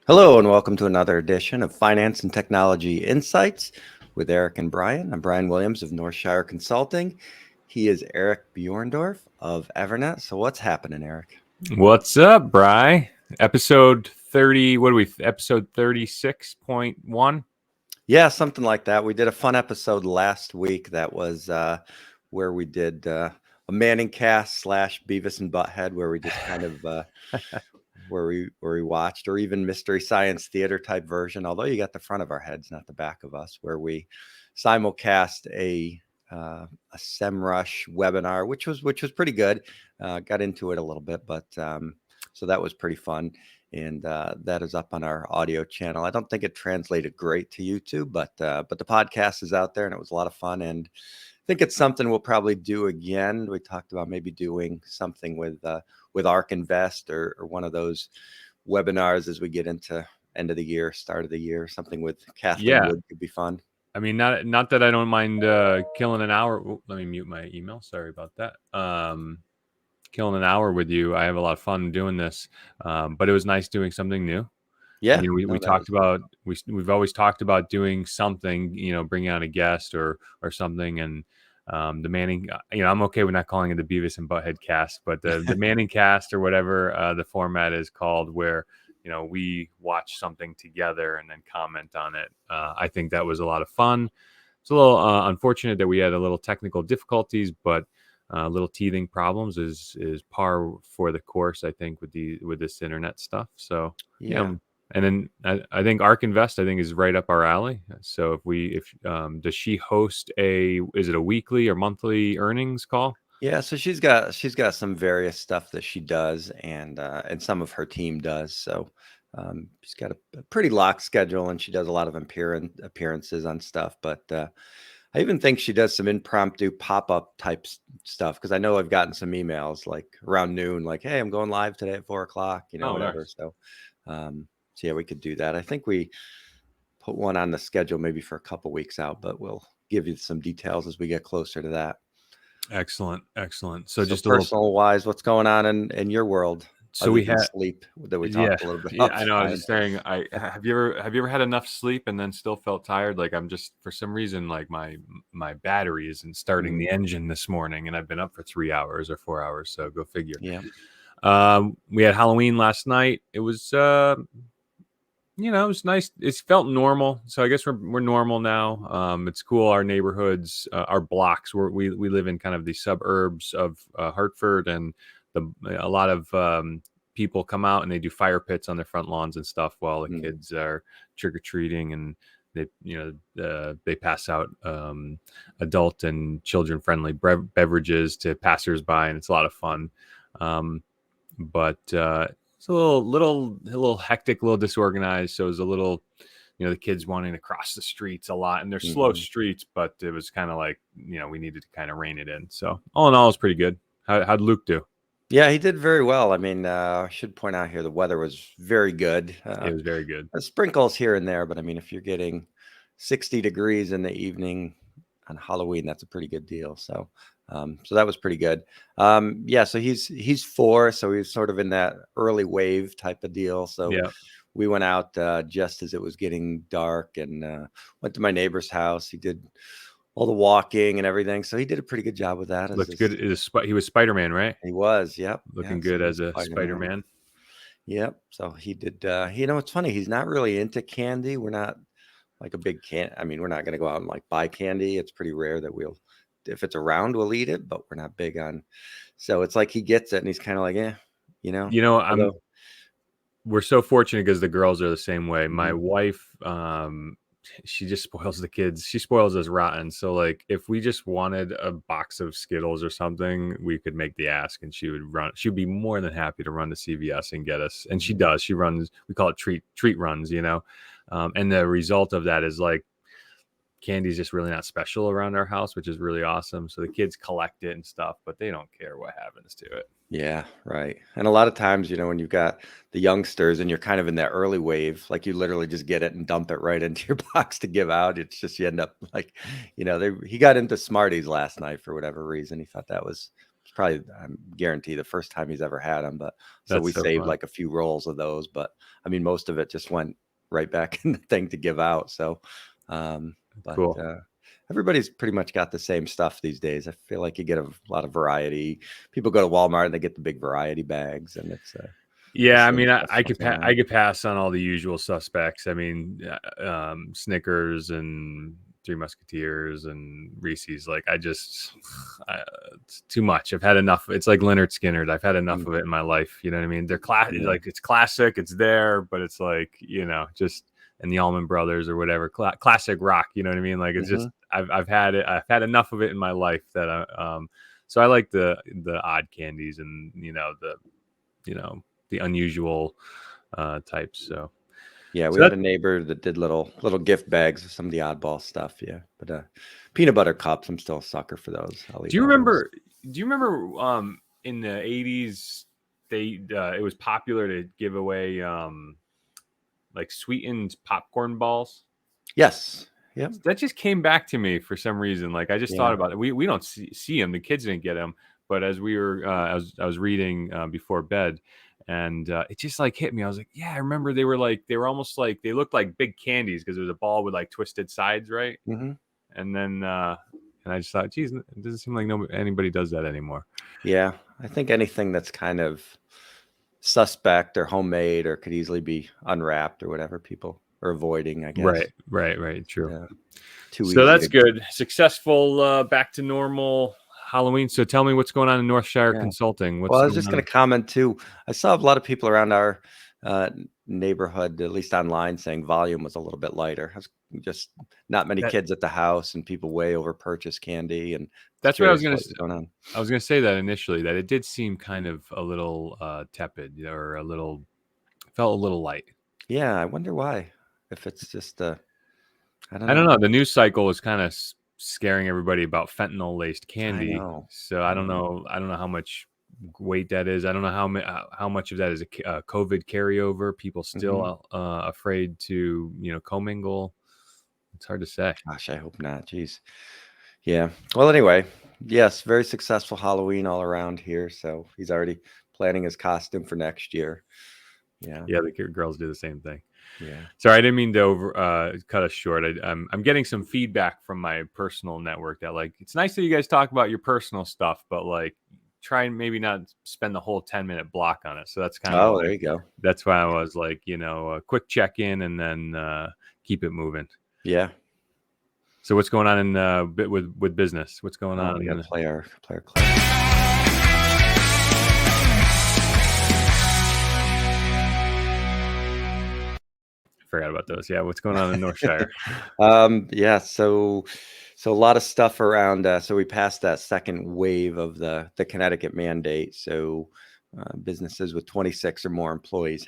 Hello, and welcome to another edition of Finance and Technology Insights with Eric and Brian. I'm Brian Williams of Northshire Consulting. He is Eric Buhrendorf of EVERNET. So what's happening, Eric? What's up, Bri? Episode 30, what are we, episode 36.1? Yeah, something like that. We did a fun episode last week that was where we did a Manning cast / Beavis and Butthead, where we just kind of where we watched, or even Mystery Science Theater type version, although you got the front of our heads, not the back of us, where we simulcast a SEMrush webinar, which was pretty good. Got into it a little bit, but so that was pretty fun. And that is up on our audio channel. I don't think it translated great to YouTube, but the podcast is out there, and it was a lot of fun. And I think it's something we'll probably do again. We talked about maybe doing something with ARK Invest or one of those webinars as we get into end of the year, start of the year. Something with Kathleen Wood could be fun. I mean, not that I don't mind killing an hour. Ooh, let me mute my email. Sorry about that. Killing an hour with you. I have a lot of fun doing this, but it was nice doing something new. Yeah, we talked about we've always talked about doing something, bringing on a guest or something, and the Manning. I'm okay with not calling it the Beavis and Butthead cast, but the Manning cast or whatever the format is called, where we watch something together and then comment on it. I think that was a lot of fun. It's a little unfortunate that we had a little technical difficulties, but little teething problems is par for the course, I think, with this internet stuff. So yeah. And then I think ARK Invest, I think, is right up our alley. So if does she host is it a weekly or monthly earnings call? Yeah, so she's got some various stuff that she does, and some of her team does. So she's got a pretty locked schedule, and she does a lot of appearances on stuff. But I even think she does some impromptu pop-up type stuff, because I know I've gotten some emails like around noon, like, "Hey, I'm going live today at 4:00," whatever. Nice. So yeah, we could do that. I think we put one on the schedule maybe for a couple weeks out, but we'll give you some details as we get closer to that. Excellent. So just personal wise, what's going on in your world? So we had sleep that we talked a little bit. Yeah, I know. I was just saying, have you ever had enough sleep and then still felt tired? Like, I'm just, for some reason, like my battery isn't starting the engine this morning, and I've been up for 3 hours or 4 hours. So go figure. Yeah. We had Halloween last night. It was it was nice. It felt normal. So I guess we're normal now. It's cool. Our neighborhoods, our blocks, we live in kind of the suburbs of Hartford, and a lot of people come out and they do fire pits on their front lawns and stuff while the kids are trick-or-treating, and they pass out adult and children-friendly beverages to passersby, and it's a lot of fun. But it's a little hectic, a little disorganized. So it was a little, the kids wanting to cross the streets a lot, and they're slow streets, but it was kind of like, we needed to kind of rein it in. So all in all, it's pretty good. How'd Luke do? Yeah, he did very well. I mean, I should point out here, the weather was very good. It was very good. Sprinkles here and there, but I mean, if you're getting 60 degrees in the evening on Halloween, that's a pretty good deal. So, so that was pretty good. Yeah, so he's 4, so he's sort of in that early wave type of deal. So yeah. We went out just as it was getting dark, and went to my neighbor's house. He did all the walking and everything, so he did a pretty good job with that. Looked good. He was Spider-Man, right? He was, yep. Looking good as a Spider-Man. Yep. So he did. It's funny. He's not really into candy. We're not like a big I mean, we're not going to go out and like buy candy. It's pretty rare that if it's around, we'll eat it, but we're not big on. So it's like he gets it, and he's kind of like, we're so fortunate because the girls are the same way. My wife, she just spoils the kids. She spoils us rotten. So like, if we just wanted a box of Skittles or something, we could make the ask, and she would run. She'd be more than happy to run to CVS and get us. And she does. She runs. We call it treat runs. And the result of that is like, candy's just really not special around our house, which is really awesome. So the kids collect it and stuff, but they don't care what happens to it. Yeah, right. And a lot of times, when you've got the youngsters and you're kind of in that early wave, like you literally just get it and dump it right into your box to give out. It's just, you end up like, he got into Smarties last night for whatever reason. He thought that was It's probably, I'm guarantee, the first time he's ever had them. But so That's we so saved fun. like a few rolls of those. But I mean, most of it just went right back in the thing to give out. So, but Cool. everybody's pretty much got the same stuff these days. I feel like you get a lot of variety. People go to Walmart and they get the big variety bags, and it's the Yeah, I same mean, stuff I could floating I around. could pass on all the usual suspects. I mean, Snickers and Three Musketeers and Reese's. Like, it's too much. I've had enough. It's like Leonard Skinner. I've had enough of it in my life. You know what I mean? They're Yeah. like it's classic. It's there, but it's like, just and the Allman Brothers or whatever, classic rock. You know what I mean? Like, it's Hmm. just I've had it. I've had enough of it in my life that so I like the odd candies and the unusual types. Yeah, So we had that a neighbor that did little gift bags of some of the oddball stuff. Yeah, but peanut butter cups, I'm still a sucker for those. I'll do eat you all those. remember do you remember in the 80s it was popular to give away like sweetened popcorn balls? Yes. Yep. That just came back to me for some reason. Like, I just thought Yeah. about it. We don't see them. The kids didn't get them, but as we were I was reading before bed, and it just like hit me. I was like, yeah, I remember they were almost like they looked like big candies because there was a ball with like twisted sides, right? Hmm. And then and I just thought, geez, it doesn't seem like anybody does that anymore. Yeah, I think anything that's kind of suspect or homemade or could easily be unwrapped or whatever, people are avoiding, I guess. Right. True. Yeah, too So easy that's to. good. Successful back to normal Halloween. So tell me what's going on in Northshire Yeah. Consulting. Well, What's I was going just going on? to comment too. I saw a lot of people around our neighborhood, at least online, saying volume was a little bit lighter. I was just not many That kids at the house and people way over purchased candy. And I was that's what curious what was going on. I was going to say that initially, that it did seem kind of a little tepid, or felt a little light. Yeah, I wonder why. If it's just, I don't I don't know. know. The news cycle is kind of scaring everybody about fentanyl laced I candy. know. So I I don't know. know. I don't know how much weight that is. I don't know how much of that is a COVID carryover. People Hmm. still afraid to commingle. It's hard to say. Gosh, I hope not. Jeez. Yeah. Well, anyway, yes, very successful Halloween all around here. So he's already planning his costume for next year. Yeah. Yeah, the girls do the same thing. Yeah. Sorry, I didn't mean to cut us short. I'm getting some feedback from my personal network that, like, it's nice that you guys talk about your personal stuff, but like, try and maybe not spend the whole 10-minute block on it. So that's kind of Oh, why there you go. I was like, a quick check in and then keep it moving. Yeah. So what's going on in with business? What's going Oh, we got on? to play our clip. Forgot about those. Yeah, what's going on in Northshire? Yeah. So a lot of stuff around. So we passed that second wave of the Connecticut mandate. So businesses with 26 or more employees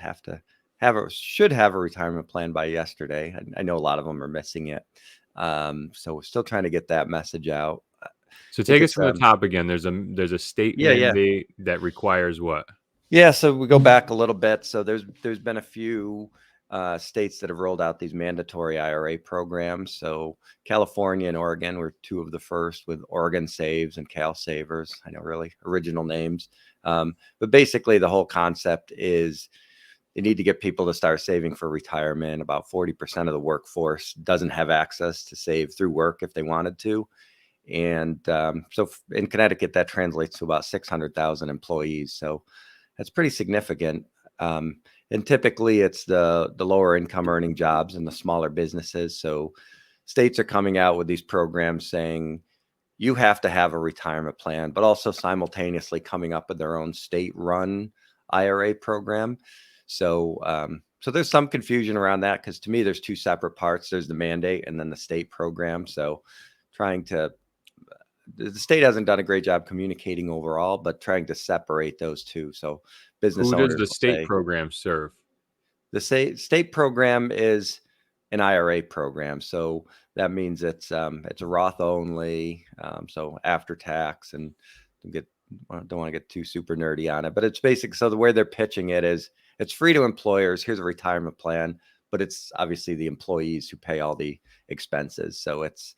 should have a retirement plan by yesterday. I know a lot of them are missing it. So we're still trying to get that message out. I So think take us it's from the top again. There's a state yeah. mandate that requires what? Yeah, so we go back a little bit. So there's been a few states that have rolled out these mandatory IRA programs. So California and Oregon were two of the first, with Oregon Saves and Cal Savers. I know, really original names. But basically, the whole concept is they need to get people to start saving for retirement. About 40% of the workforce doesn't have access to save through work if they wanted to. And so in Connecticut, that translates to about 600,000 employees. So that's pretty significant. And typically it's the lower income earning jobs and the smaller businesses. So states are coming out with these programs saying you have to have a retirement plan, but also simultaneously coming up with their own state run IRA program. So there's some confusion around that, because to me, there's two separate parts. There's the mandate and then the state program. So trying to the state hasn't done a great job communicating overall, but trying to separate those two. So business Who does owners the will state say program serve? the state program is an IRA program. So that means it's a Roth only. So after tax, and don't want to get too super nerdy on it, but it's basic. So the way they're pitching it is it's free to employers. Here's a retirement plan, but it's obviously the employees who pay all the expenses. So it's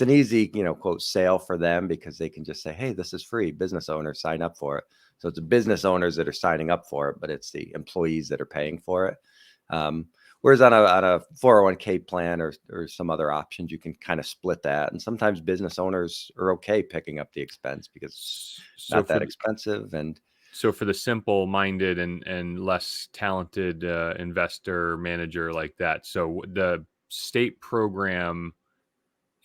an easy, quote, sale for them, because they can just say, hey, this is free. Business owners sign up for it. So it's the business owners that are signing up for it, but it's the employees that are paying for it. Whereas on a 401k plan or some other options, you can kind of split that. And sometimes business owners are okay picking up the expense because it's So not for that expensive. And So for the simple-minded and less talented investor manager like that, so the state program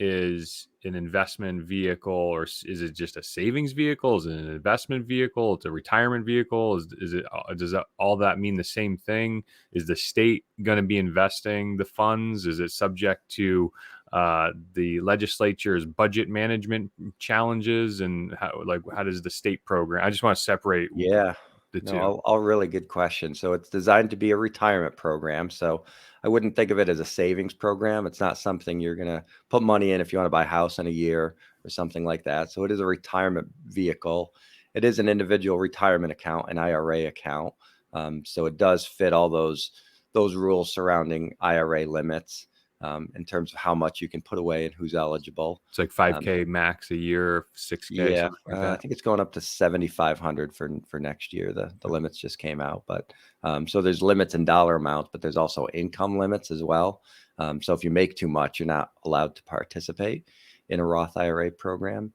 is an investment vehicle, or is it just a savings vehicle? Is it an investment vehicle? It's a retirement vehicle? Is it does all that mean the same thing? Is the state going to be investing the funds? Is it subject to the legislature's budget management challenges? And how does the state program? I just want to separate yeah, the no, two. all really good question. So it's designed to be a retirement program. So I wouldn't think of it as a savings program. It's not something you're going to put money in if you want to buy a house in a year or something like that. So it is a retirement vehicle. It is an individual retirement account, an IRA account. So it does fit all those rules surrounding IRA limits, in terms of how much you can put away and who's eligible. It's like Um, 5K max a year, 6K, Yeah, something like I that. think it's going up to 7,500 for next year. The limits just came out, but so there's limits in dollar amounts, but there's also income limits as well. So if you make too much, you're not allowed to participate in a Roth IRA program.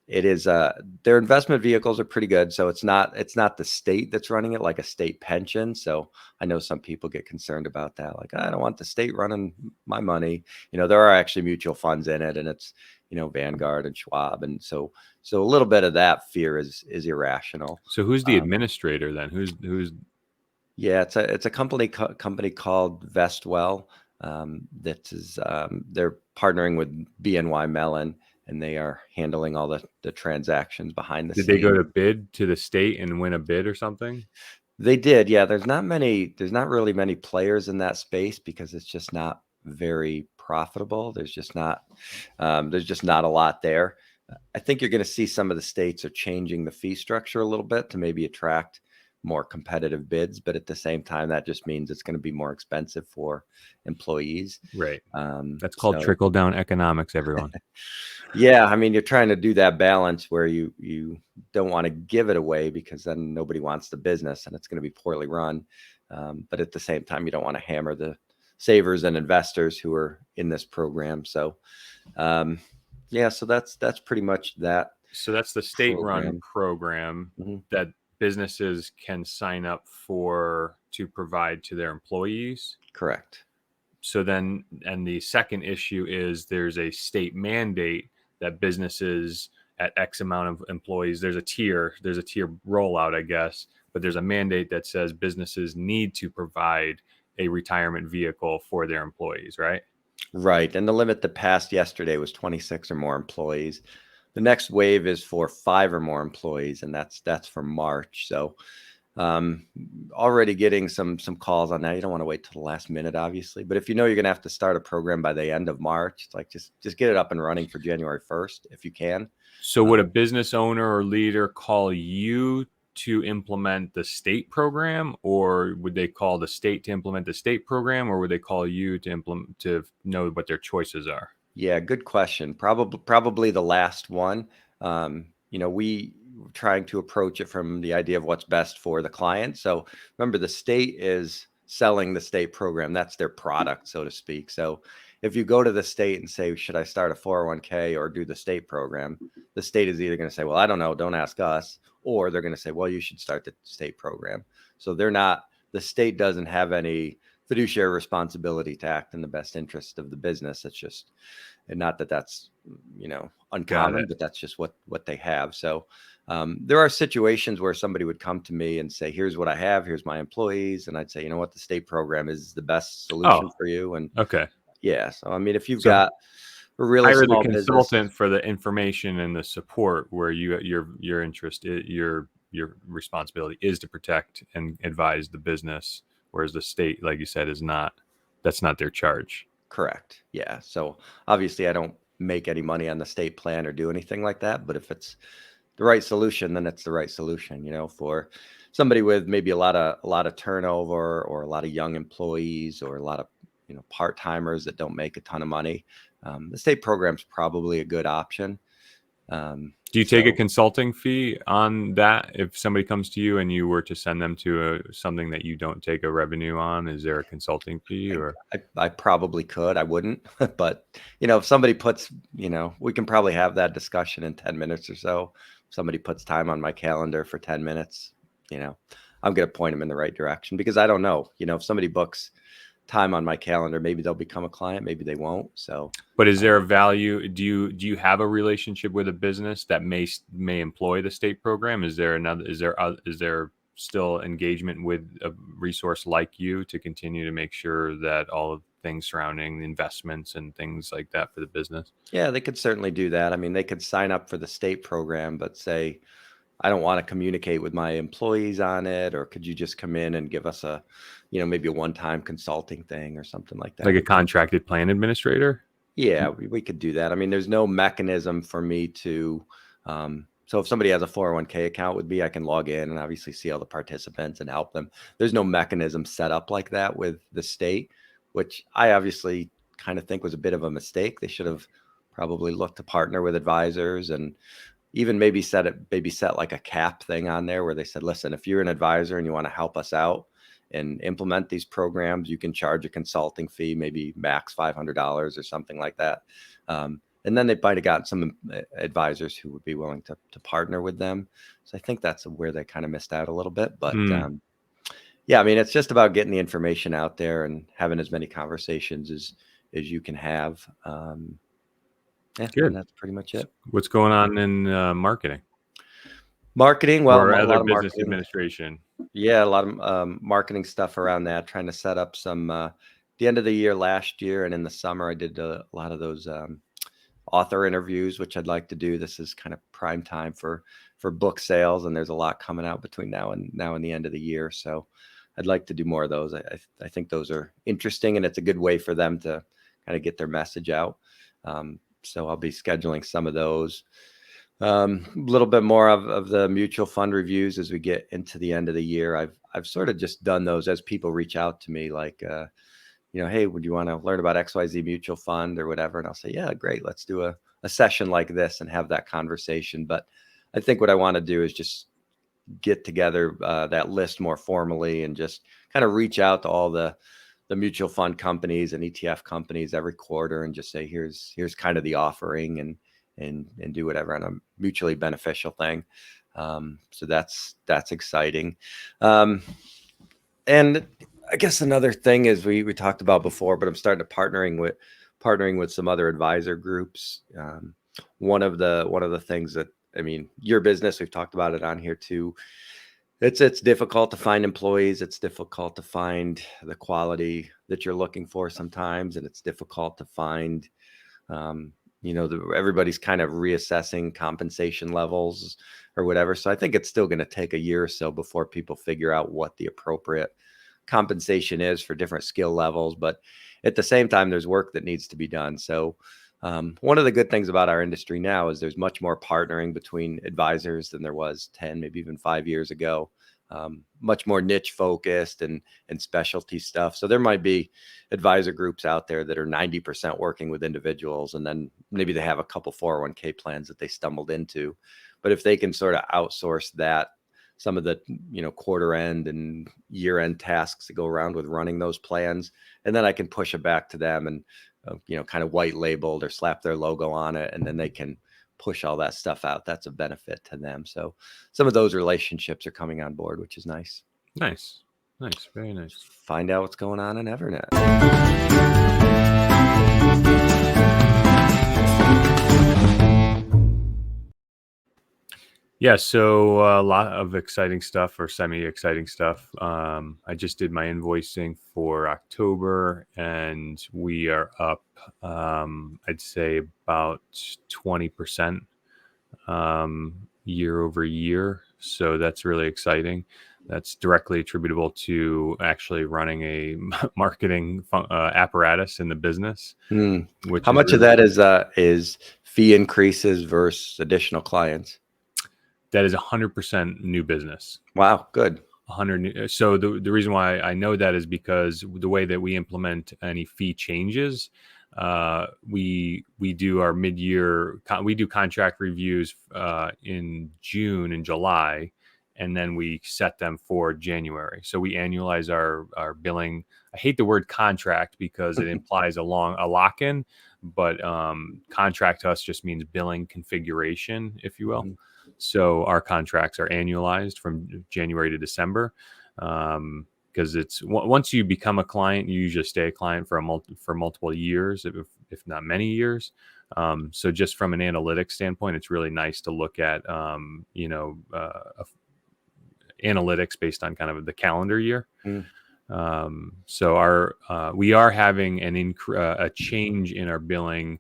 It is their investment vehicles are pretty good. So it's not the state that's running it, like a state pension. So I know some people get concerned about that, like, I don't want the state running my money. There are actually mutual funds in it, and it's Vanguard and Schwab, and so a little bit of that fear is irrational. So who's the Um, administrator then? Who's yeah, it's a company called Vestwell. That is they're partnering with BNY Mellon, and they are handling all the transactions behind the did they go scenes. to bid to the state and win a bid or something? They did, yeah. There's not really many players in that space because it's just not very profitable. There's just not a lot there. I think you're going to see some of the states are changing the fee structure a little bit to maybe attract more competitive bids, but at the same time, that just means it's going to be more expensive for employees. Right. Um, That's called so trickle down economics, everyone. yeah, I mean, you're trying to do that balance where you don't want to give it away because then nobody wants the business and it's going to be poorly run. But at the same time, you don't want to hammer the savers and investors who are in this program. So, yeah, so that's pretty much that So that's the state-run program. program Mhm. that businesses can sign up for to provide to their employees. Correct. So then, and the second issue is there's a state mandate that businesses at X amount of employees, there's a tier rollout, I guess, but there's a mandate that says businesses need to provide a retirement vehicle for their employees, right? Right. And the limit that passed yesterday was 26 or more employees. The next wave is for 5 or more employees, and that's for March. So um, already getting some calls on that. You don't want to wait till the last minute, obviously, but if you know you're going to have to start a program by the end of March, it's like just get it up and running for January 1st if you can. So would a business owner or leader call you to implement the state program, or would they call the state to implement the state program, or would they call you to implement to know what their choices are? Yeah, good question. Probably the last one. We trying to approach it from the idea of what's best for the client. So remember, the state is selling the state program. That's their product, so to speak. So if you go to the state and say, should I start a 401k or do the state program? The state is either going to say, well, I don't know, don't ask us, or they're going to say, well, you should start the state program. So the state doesn't have any fiduciary responsibility to act in the best interest of the business. It's just, and not that that's Got uncommon, it. but that's just what they have. So there are situations where somebody would come to me and say, here's what I have, here's my employees, and I'd say, you know what, the state program is the best Oh, solution for you. And okay. yeah, so I mean, if you've So got a really hire the small business, consultant for the information and the support, where your interest, your responsibility is to protect and advise the business, whereas the state, like you said, is not. That's not their charge. correct. Yeah. So obviously I don't make any money on the state plan or do anything like that, but if it's right solution, then it's the right solution. For somebody with maybe a lot of turnover, or a lot of young employees, or a lot of part-timers that don't make a ton of money, the state program's probably a good option. Do you take a consulting fee on that if somebody comes to you and you were to send them to something that you don't take a revenue on? Is there a consulting fee? Or I probably could. I wouldn't, but if somebody puts, we can probably have that discussion in 10 minutes or so. If somebody puts time on my calendar for 10 minutes, I'm going to point them in the right direction, because I don't know, if somebody books time on my calendar, maybe they'll become a client, maybe they won't. So, but is there a value? Do you have a relationship with a business that may employ the state program? Is there still engagement with a resource like you to continue to make sure that all of things surrounding the investments and things like that for the business? yeah, they could certainly do that. I mean, they could sign up for the state program, but say, I don't want to communicate with my employees on it, or could you just come in and give us maybe a one-time consulting thing or something like that? Like a contracted plan administrator? Yeah, we could do that. I mean, there's no mechanism for me to, so if somebody has a 401k account with me, I can log in and obviously see all the participants and help them. There's no mechanism set up like that with the state, which I obviously kind of think was a bit of a mistake. They should have probably looked to partner with advisors, and even maybe set like a cap thing on there where they said, listen, if you're an advisor and you want to help us out and implement these programs, you can charge a consulting fee, maybe max $500 or something like that. And then they might have gotten some advisors who would be willing to partner with them. So I think that's where they kind of missed out a little bit. But yeah, I mean, it's just about getting the information out there and having as many conversations as you can have. Yeah, good. and that's pretty much it. What's going on in marketing? Marketing, well, or a other lot of business marketing. administration? Yeah, a lot of marketing stuff around that. Trying to set up some. The end of the year last year, and in the summer, I did a lot of those author interviews, which I'd like to do. This is kind of prime time for book sales, and there's a lot coming out between now and the end of the year. So I'd like to do more of those. I think those are interesting, and it's a good way for them to kind of get their message out. So I'll be scheduling some of those. A little bit more of the mutual fund reviews as we get into the end of the year. I've sort of just done those as people reach out to me, like, hey, would you want to learn about XYZ mutual fund or whatever? And I'll say, yeah, great. Let's do a session like this and have that conversation. But I think what I want to do is just get together that list more formally and just kind of reach out to all the mutual fund companies and ETF companies every quarter and just say, here's kind of the offering, and do whatever on a mutually beneficial thing. So that's exciting. And I guess another thing is we talked about before, but I'm starting to partnering with some other advisor groups. One of the things that, I mean, your business, we've talked about it on here too. It's difficult to find employees. It's difficult to find the quality that you're looking for sometimes, and it's difficult to find, everybody's kind of reassessing compensation levels or whatever. So I think it's still going to take a year or so before people figure out what the appropriate compensation is for different skill levels. But at the same time, there's work that needs to be done. So one of the good things about our industry now is there's much more partnering between advisors than there was 10, maybe even 5 years ago. Much more niche focused and specialty stuff. So there might be advisor groups out there that are 90% working with individuals, and then maybe they have a couple 401k plans that they stumbled into. But if they can sort of outsource that, some of the quarter end and year end tasks that go around with running those plans, and then I can push it back to them and kind of white labeled or slap their logo on it, and then they can push all that stuff out. That's a benefit to them. So some of those relationships are coming on board, which is nice. Nice. Very nice. Find out what's going on in EVERNET. Yeah, so a lot of exciting stuff, or semi-exciting stuff. I just did my invoicing for October, and we are up, I'd say about 20% year over year. So that's really exciting. That's directly attributable to actually running a marketing apparatus in the business. How much of that is fee increases versus additional clients? That is 100% new business. Wow, good. 100. So the reason why I know that is because the way that we implement any fee changes, we do our mid-year, we do contract reviews in June and July, and then we set them for January. So we annualize our billing. I hate the word contract because it implies a lock-in, but contract to us just means billing configuration, if you will. So our contracts are annualized from January to December, because it's once you become a client, you usually stay a client for multiple years, if not many years. So just from an analytics standpoint, it's really nice to look at analytics based on kind of the calendar year. So we are having a change in our billing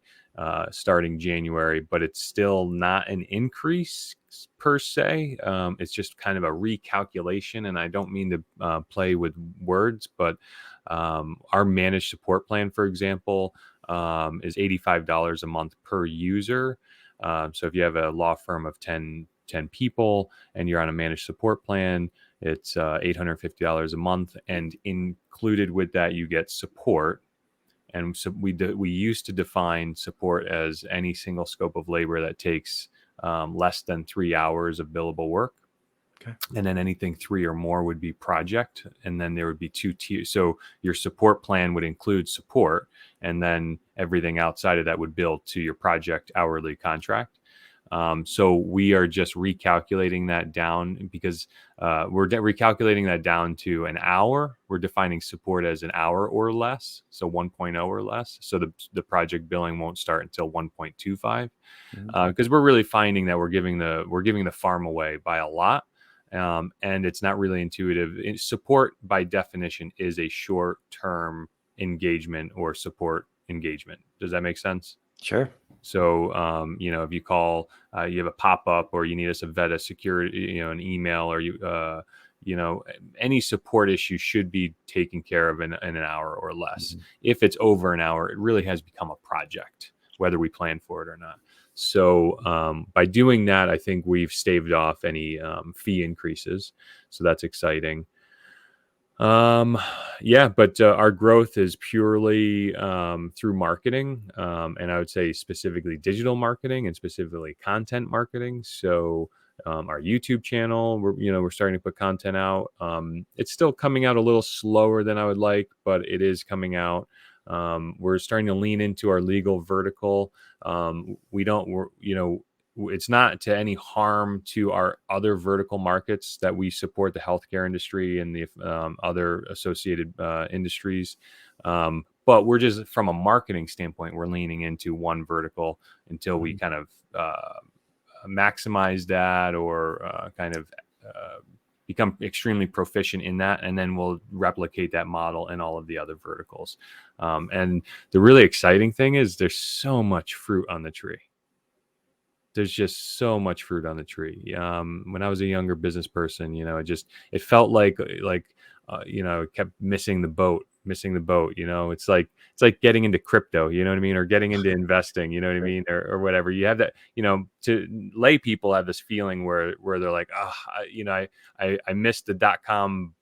starting January, but it's still not an increase per se. It's just kind of a recalculation, and I don't mean to play with words, but our managed support plan, for example, is $85 a month per user. So if you have a law firm of 10 people and you're on a managed support plan, it's $850 a month, and included with that you get support. And so we used to define support as any single scope of labor that takes less than 3 hours of billable work. Okay. And then anything 3 or more would be project. And then there would be 2 tiers. So your support plan would include support, and then everything outside of that would bill to your project hourly contract. So we are just recalculating that down because we're recalculating that down to an hour. We're defining support as an hour or less, so 1.0 or less. So the project billing won't start until 1.25, because we're really finding that we're giving the farm away by a lot, and it's not really intuitive. Support by definition is a short-term engagement or support engagement. Does that make sense? Sure. So, if you call, you have a pop-up, or you need us to vet a security, an email, or any support issue should be taken care of in an hour or less. If it's over an hour, it really has become a project, whether we plan for it or not. So by doing that, I think we've staved off any fee increases. So that's exciting. But our growth is purely through marketing, and I would say specifically digital marketing and specifically content marketing. So our YouTube channel, we're starting to put content out. It's still coming out a little slower than I would like, but it is coming out. We're starting to lean into our legal vertical. It's not to any harm to our other vertical markets that we support, the healthcare industry and the other associated industries. But we're just, from a marketing standpoint, we're leaning into one vertical until we kind of maximize that, or become extremely proficient in that, and then we'll replicate that model in all of the other verticals. And the really exciting thing is there's so much fruit on the tree. There's just so much fruit on the tree. When I was a younger business person, it felt like kept missing the boat. It's like getting into crypto, you know what I mean? Or getting into investing, you know what I mean? Or whatever. You have that, to lay people have this feeling where they're like, I missed the .com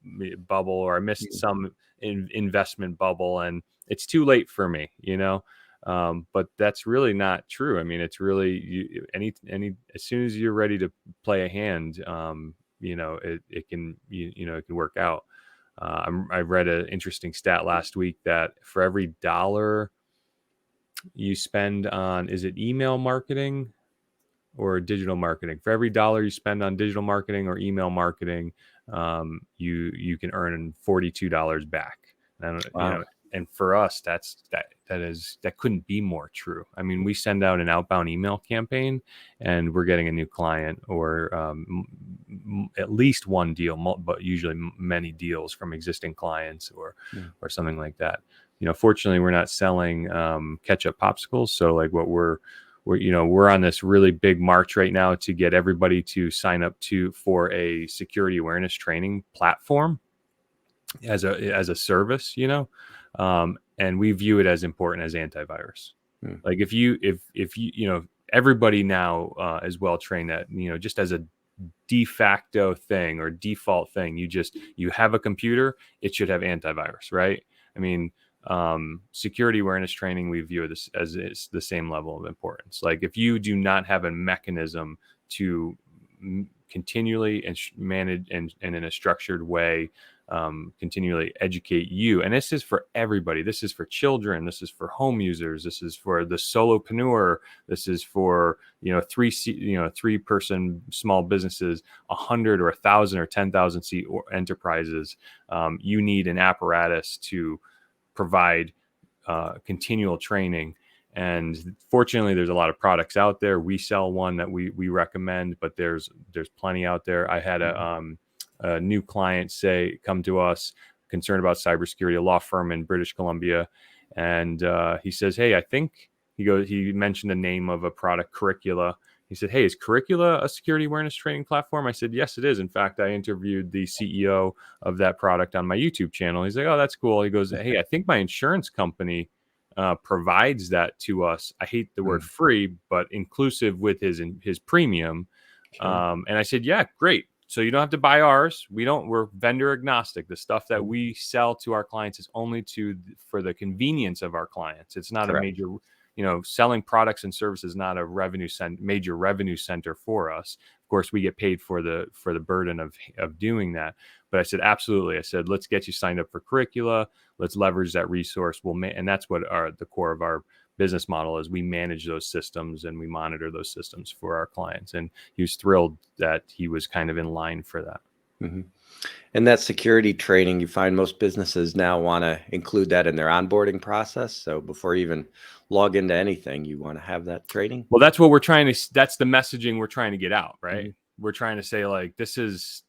bubble, or I missed some investment bubble, and it's too late for me, but that's really not true. I mean, it's really as soon as you're ready to play a hand, it can work out. I read an interesting stat last week that for every $1 you spend on, is it email marketing or digital marketing? For every $1 you spend on digital marketing or email marketing, you can earn $42 back. Wow. And for us, that couldn't be more true. I mean, we send out an outbound email campaign, and we're getting a new client, or at least one deal, but usually many deals from existing clients, or something like that. Fortunately, we're not selling ketchup popsicles. So like we're on this really big march right now to get everybody to sign up for a security awareness training platform as a service, and we view it as important as antivirus. Like if you everybody now is well trained that, just as a de facto thing or default thing. You have a computer, it should have antivirus, right? I mean, security awareness training, we view this as it's the same level of importance. Like if you do not have a mechanism to continually and manage and in a structured way, continually educate you, and this is for everybody. This is for children. This is for home users. This is for the solopreneur. This is for 3-person small businesses, 100 or 1,000 or 10,000 seat enterprises. You need an apparatus to provide continual training. And fortunately, there's a lot of products out there. We sell one that we recommend, but there's plenty out there. I had a new client come to us concerned about cybersecurity, a law firm in British Columbia, and he says, "Hey, I think," he mentioned the name of a product, Curricula. He said, "Hey, is Curricula a security awareness training platform?" I said, "Yes, it is. In fact, I interviewed the CEO of that product on my YouTube channel." He's like, "Oh, that's cool." He goes, "Hey, I think my insurance company provides that to us. I hate the word free, but inclusive with his premium." Sure. And I said, "Yeah, great. So you don't have to buy ours. We're vendor agnostic. The stuff that we sell to our clients is only for the convenience of our clients. It's not Correct. A major, selling products and services, not a major revenue center for us. Of course, we get paid for the burden of doing that." But I said, absolutely. I said, let's get you signed up for Curricula. Let's leverage that resource. And that's what the core of our business model is. We manage those systems and we monitor those systems for our clients. And he was thrilled that he was kind of in line for that. Mm-hmm. And that security training, you find most businesses now want to include that in their onboarding process. So before you even log into anything, you want to have that training. Well, that's what that's the messaging we're trying to get out, right? Mm-hmm. We're trying to say, like, this is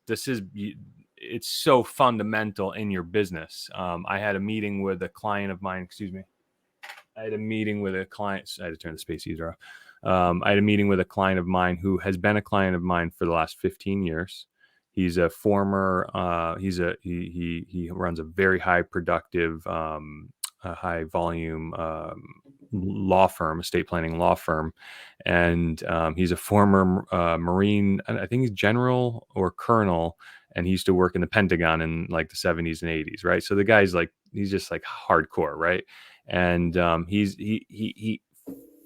it's so fundamental in your business. I had a meeting with a client of mine. Excuse me. I had a meeting with a client. I had to turn the space heater off. I had a meeting with a client of mine who has been a client of mine for the last 15 years. He's a former. He runs a very high productive, high volume law firm, estate planning law firm, and he's a former Marine. I think he's general or colonel. And he used to work in the Pentagon in like the 70s and 80s, right? So the guy's like, he's just like hardcore, right? And he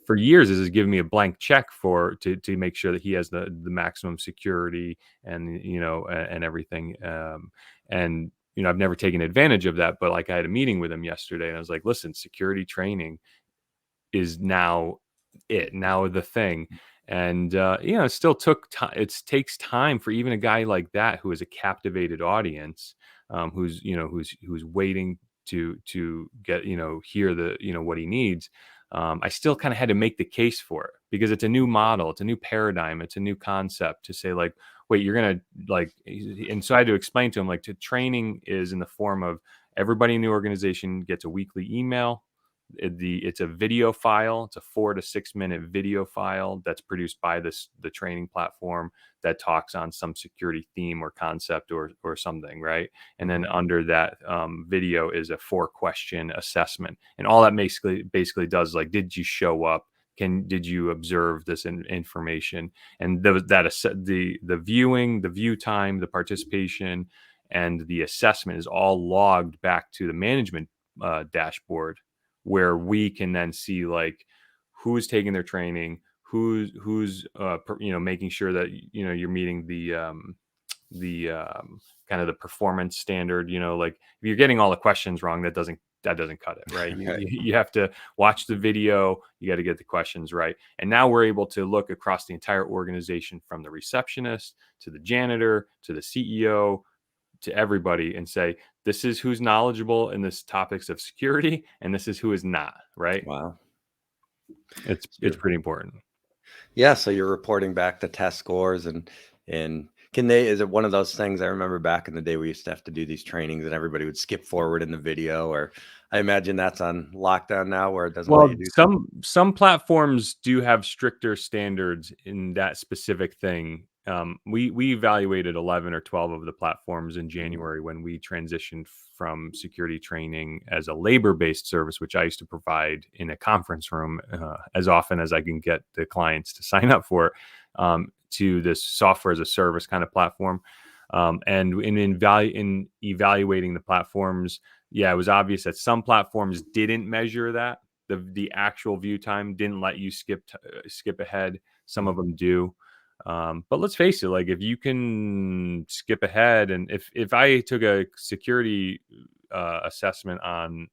for years has given me a blank check to make sure that he has the maximum security and and everything. And I've never taken advantage of that, but like I had a meeting with him yesterday, and I was like, listen, security training is now the thing. And it still took time. It takes time for even a guy like that who is a captivated audience, who's waiting to get hear what he needs. I still kind of had to make the case for it because it's a new model, it's a new paradigm, it's a new concept to say, like, wait, you're gonna and so I had to explain to him, like, training is in the form of everybody in the organization gets a weekly email. It's a video file. It's a 4 to 6 minute video file that's produced by the training platform that talks on some security theme or concept or something, right? And then under that video is a 4-question assessment, and all that basically does, like, did you show up? Did you observe this information? And the viewing, the view time, the participation, and the assessment is all logged back to the management dashboard, where we can then see, like, who's taking their training, who's making sure that you're meeting the kind of the performance standard. Like, if you're getting all the questions wrong, that doesn't cut it, right? You have to watch the video, you got to get the questions right. And now we're able to look across the entire organization, from the receptionist to the janitor to the CEO to everybody, and say, this is who's knowledgeable in this topics of security, and this is who is not, right? Wow. It's pretty important. Yeah. So you're reporting back the test scores, and is it one of those things? I remember back in the day, we used to have to do these trainings and everybody would skip forward in the video, or I imagine that's on lockdown now, where it doesn't let you do some platforms do have stricter standards in that specific thing. We evaluated 11 or 12 of the platforms in January when we transitioned from security training as a labor-based service, which I used to provide in a conference room as often as I can get the clients to sign up for, to this software as a service kind of platform. And in evaluating the platforms, yeah, it was obvious that some platforms didn't measure that. The actual view time didn't let you skip ahead. Some of them do. But let's face it, like if you can skip ahead, and if I took a security assessment on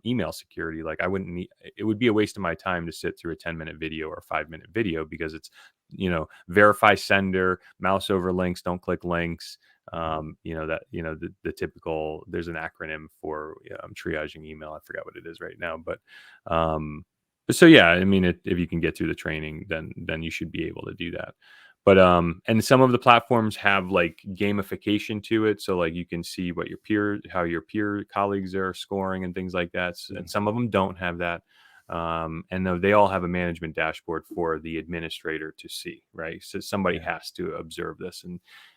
email security, like I wouldn't need, it would be a waste of my time to sit through a 10-minute video or a 5-minute video, because it's, verify sender, mouse over links, don't click links. The typical, there's an acronym for triaging email. I forgot what it is right now, so yeah, I mean, if you can get through the training, then you should be able to do that. But and some of the platforms have like gamification to it, so like you can see how your peer colleagues are scoring and things like that. And some of them don't have that. And they all have a management dashboard for the administrator to see, right? So somebody has to observe this,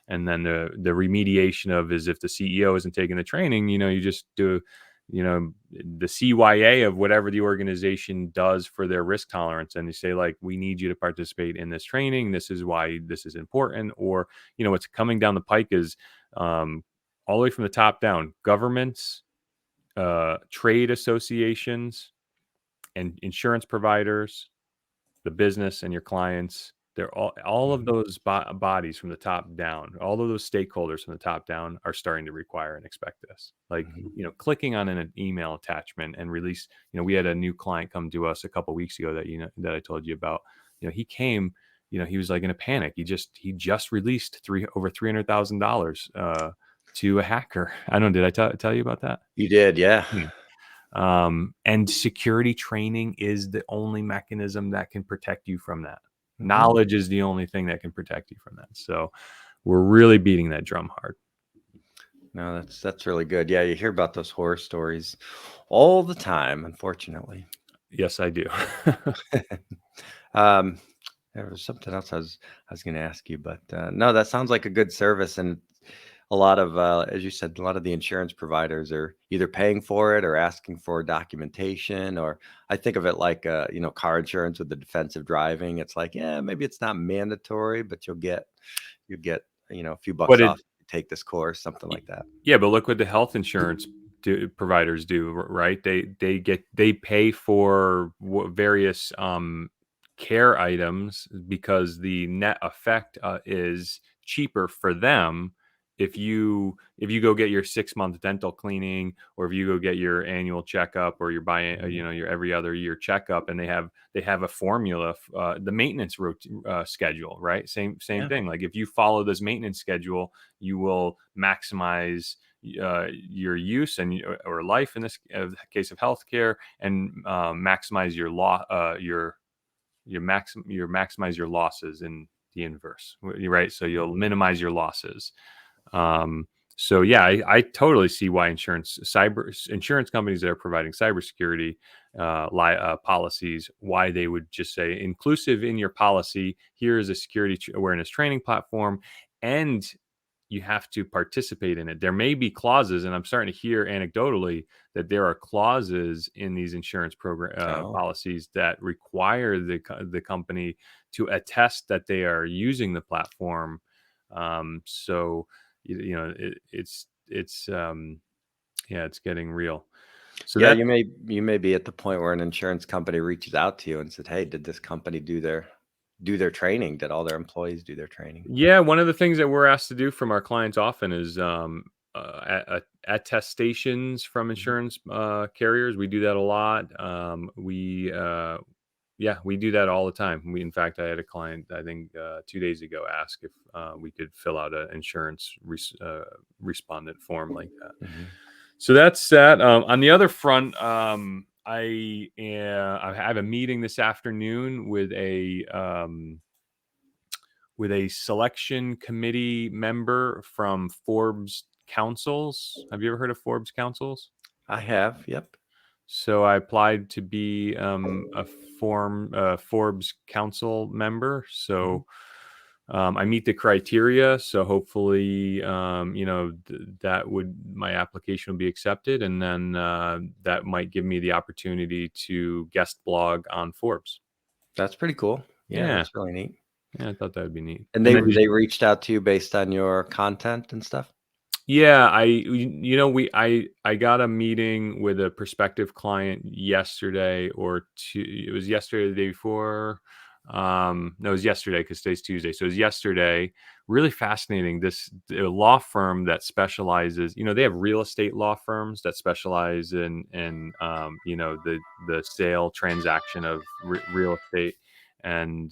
and then the remediation is if the CEO isn't taking the training, you just do, the CYA of whatever the organization does for their risk tolerance, and you say, like, we need you to participate in this training. This is why this is important. Or what's coming down the pike is all the way from the top down: governments, trade associations, and insurance providers, the business and your clients. They're all of those bodies from the top down, all of those stakeholders from the top down are starting to require and expect this. Like, clicking on an email attachment and release. We had a new client come to us a couple weeks ago that I told you about. He came. He was like in a panic. He just released over $300,000 to a hacker. I don't know. Did I tell you about that? You did, yeah. And security training is the only mechanism that can protect you from that. Knowledge is the only thing that can protect you from that. So we're really beating that drum hard. No, that's really good. Yeah, you hear about those horror stories all the time, unfortunately. Yes, I do. There was something else I was going to ask you, but no, that sounds like a good service. And a lot of, as you said, a lot of the insurance providers are either paying for it or asking for documentation. Or I think of it like, car insurance with the defensive driving. It's like, yeah, maybe it's not mandatory, but you'll get, a few bucks off if you take this course, something like that. Yeah, but look what the health insurance providers do, right? They pay for various care items because the net effect is cheaper for them if you go get your 6-month dental cleaning, or if you go get your annual checkup, or you're buying your every other year checkup, and they have a formula, the maintenance schedule, right? Same thing. Like, if you follow this maintenance schedule, you will maximize your use or life in this case of healthcare, and maximize maximize your losses in the inverse, right? So you'll minimize your losses. So yeah, I totally see why insurance companies that are providing cybersecurity policies, why they would just say, inclusive in your policy, here is a security awareness training platform, and you have to participate in it. There may be clauses, and I'm starting to hear anecdotally that there are clauses in these insurance program policies that require the company to attest that they are using the platform. So it's getting real. So yeah, you may be at the point where an insurance company reaches out to you and said, "Hey, did this company do their training? Did all their employees do their training?" Yeah, one of the things that we're asked to do from our clients often is attestations from insurance carriers. We do that a lot. We do that all the time. In fact, I had a client, I think 2 days ago, ask if we could fill out an insurance respondent form like that. So that's that. On the other front, I have a meeting this afternoon with a selection committee member from Forbes Councils. Have you ever heard of Forbes Councils? I have. Yep. So I applied to be a Forbes Council member. So I meet the criteria. So hopefully, my application will be accepted, and then that might give me the opportunity to guest blog on Forbes. That's pretty cool. Yeah, that's really neat. Yeah, I thought that would be neat. And And then they reached out to you based on your content and stuff? yeah, I got a meeting with a prospective client yesterday or two. It was yesterday, the day before. No, it was yesterday because today's Tuesday. So it was yesterday. Really fascinating. This a law firm that specializes. They have real estate law firms that specialize in the sale transaction of real estate, and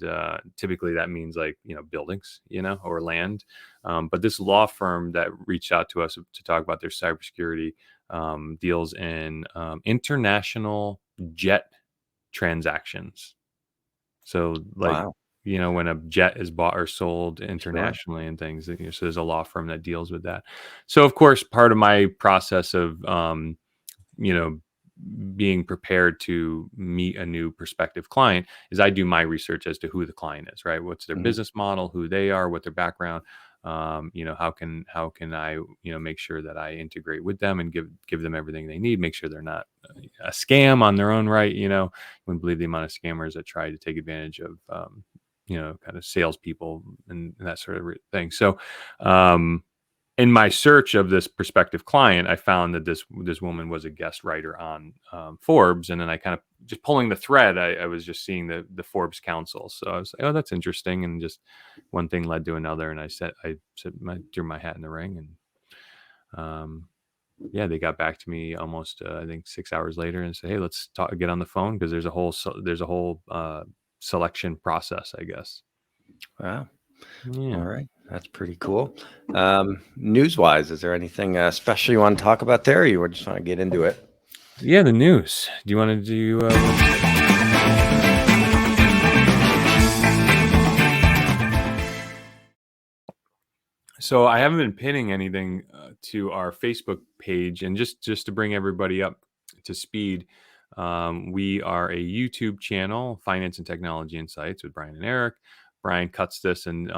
typically that means like buildings, or land. But this law firm that reached out to us to talk about their cybersecurity deals in international jet transactions. So, like, Wow. when a jet is bought or sold Sure. internationally and things, so there's a law firm that deals with that. So, of course, part of my process of you know, being prepared to meet a new prospective client is I do my research as to who the client is, right? What's their Mhm. business model, who they are, what their background. How can I make sure that I integrate with them and give them everything they need, make sure they're not a scam on their own right. Wouldn't believe the amount of scammers that try to take advantage of kind of salespeople and that sort of thing. So in my search of this prospective client, I found that this woman was a guest writer on Forbes, and then I kind of just pulling the thread. I was just seeing the Forbes Council, so I was like, "Oh, that's interesting," and just one thing led to another, and I threw my hat in the ring, and yeah, they got back to me almost I think 6 hours later and said, "Hey, let's get on the phone because there's a whole selection process, I guess." Wow. All Yeah. right. That's pretty cool. News-wise, is there anything special you want to talk about there, or you just want to get into it? Yeah, the news. Do you want to do? So I haven't been pinning anything to our Facebook page, and just to bring everybody up to speed, we are a YouTube channel, Finance and Technology Insights with Brian and Eric. Brian cuts this and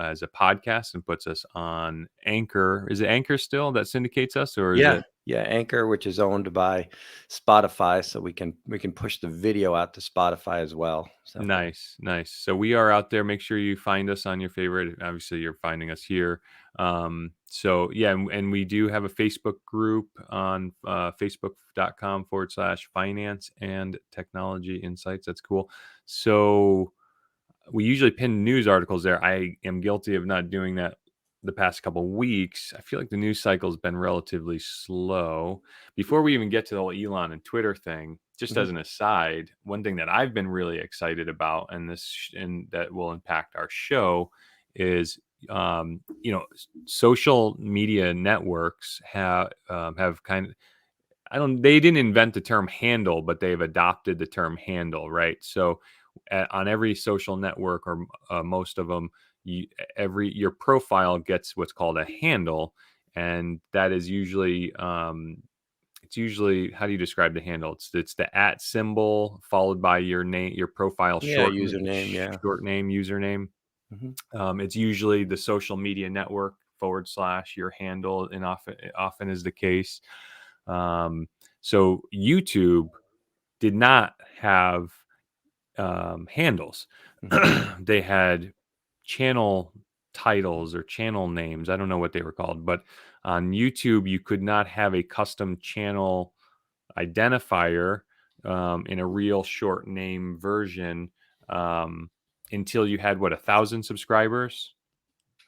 as a podcast and puts us on Anchor. Is it Anchor still that syndicates us, or is Yeah. it? Yeah, Anchor, which is owned by Spotify, so we can push the video out to Spotify as well. So Nice, nice. So we are out there. Make sure you find us on your favorite. Obviously, you're finding us here. So yeah, and we do have a Facebook group on facebook.com/finance and technology insights. That's cool. So we usually pin news articles there. I am guilty of not doing that the past couple weeks. I feel like the news cycle has been relatively slow. Before we even get to the whole Elon and Twitter thing, just mhm. as an aside, one thing that I've been really excited about, and that will impact our show, is social media networks have kind of they didn't invent the term handle, but they've adopted the term handle, right? So on every social network, or most of them, your profile gets what's called a handle, and that is usually it's usually, how do you describe the handle? It's the at symbol followed by your name, your profile Yeah, username, yeah. short name, username. Mhm. It's usually the social media network / your handle, and often is the case. Um, so YouTube did not have handles. Mhm. They had channel titles or channel names. I don't know what they were called, but on YouTube, you could not have a custom channel identifier in a real short name version until you had 1,000 subscribers.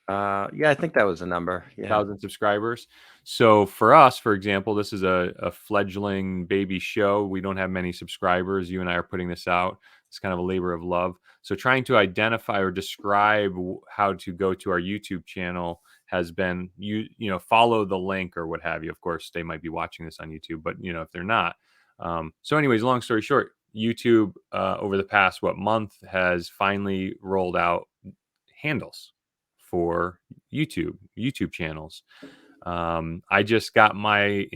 Yeah, I think that was the number. Yeah. 1,000 subscribers. So for us, for example, this is a fledgling baby show. We don't have many subscribers. You and I are putting this out. It's kind of a labor of love. So trying to identify or describe how to go to our YouTube channel has been, follow the link or what have you. Of course, they might be watching this on YouTube, but if they're not. So anyways, long story short, YouTube over the past month has finally rolled out handles for YouTube channels. I just got my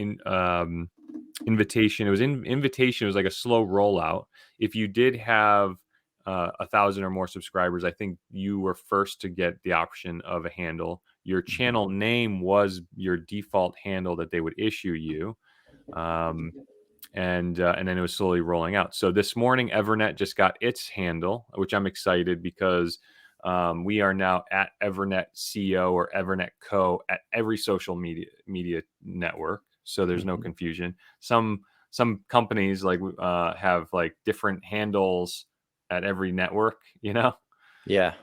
invitation. It was invitation. It was like a slow rollout. If you did have 1,000 or more subscribers, I think you were first to get the option of a handle. Your Mhm. channel name was your default handle that they would issue you. Um, and then it was slowly rolling out. So this morning, EVERNET just got its handle, which I'm excited because We are now at EVERNET CO or EVERNET Co at every social media network, so there's no confusion. Some companies like have like different handles at every network, you know. Yeah.